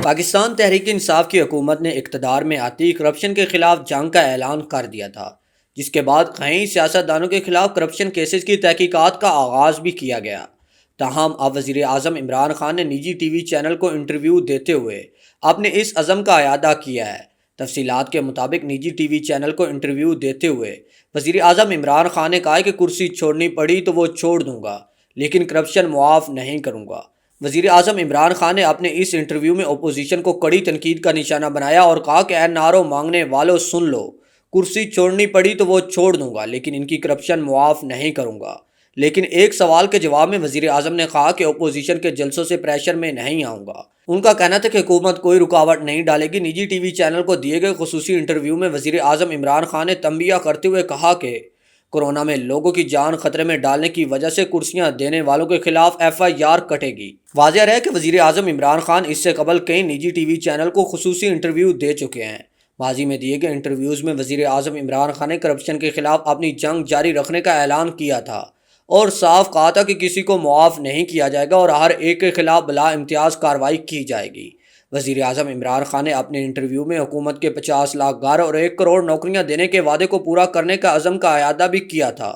پاکستان تحریک انصاف کی حکومت نے اقتدار میں آتی کرپشن کے خلاف جنگ کا اعلان کر دیا تھا، جس کے بعد کئی سیاستدانوں کے خلاف کرپشن کیسز کی تحقیقات کا آغاز بھی کیا گیا۔ تاہم اب وزیر اعظم عمران خان نے نجی ٹی وی چینل کو انٹرویو دیتے ہوئے اپنے اس عزم کا اعادہ کیا ہے۔ تفصیلات کے مطابق نجی ٹی وی چینل کو انٹرویو دیتے ہوئے وزیر اعظم عمران خان نے کہا کہ کرسی چھوڑنی پڑی تو وہ چھوڑ دوں گا، لیکن کرپشن معاف نہیں کروں گا۔ وزیر اعظم عمران خان نے اپنے اس انٹرویو میں اپوزیشن کو کڑی تنقید کا نشانہ بنایا اور کہا کہ اے نعروں مانگنے والوں سن لو، کرسی چھوڑنی پڑی تو وہ چھوڑ دوں گا، لیکن ان کی کرپشن معاف نہیں کروں گا۔ لیکن ایک سوال کے جواب میں وزیر اعظم نے کہا کہ اپوزیشن کے جلسوں سے پریشر میں نہیں آؤں گا۔ ان کا کہنا تھا کہ حکومت کوئی رکاوٹ نہیں ڈالے گی۔ نجی ٹی وی چینل کو دیے گئے خصوصی انٹرویو میں وزیر اعظم عمران خان نے تنبیہ کرتے ہوئے کہا کہ کورونا میں لوگوں کی جان خطرے میں ڈالنے کی وجہ سے کرسیاں دینے والوں کے خلاف FIR کٹے گی۔ واضح رہے کہ وزیر اعظم عمران خان اس سے قبل کئی نجی ٹی وی چینل کو خصوصی انٹرویو دے چکے ہیں۔ ماضی میں دیے گئے انٹرویوز میں وزیر اعظم عمران خان نے کرپشن کے خلاف اپنی جنگ جاری رکھنے کا اعلان کیا تھا اور صاف کہا تھا کہ کسی کو معاف نہیں کیا جائے گا اور ہر ایک کے خلاف بلا امتیاز کارروائی کی جائے گی۔ وزیر اعظم عمران خان نے اپنے انٹرویو میں حکومت کے 50 لاکھ گھر اور 1 کروڑ نوکریاں دینے کے وعدے کو پورا کرنے کا عزم کا اعادہ بھی کیا تھا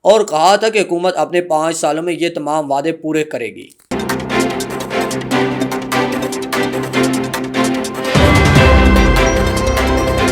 اور کہا تھا کہ حکومت اپنے 5 سالوں میں یہ تمام وعدے پورے کرے گی۔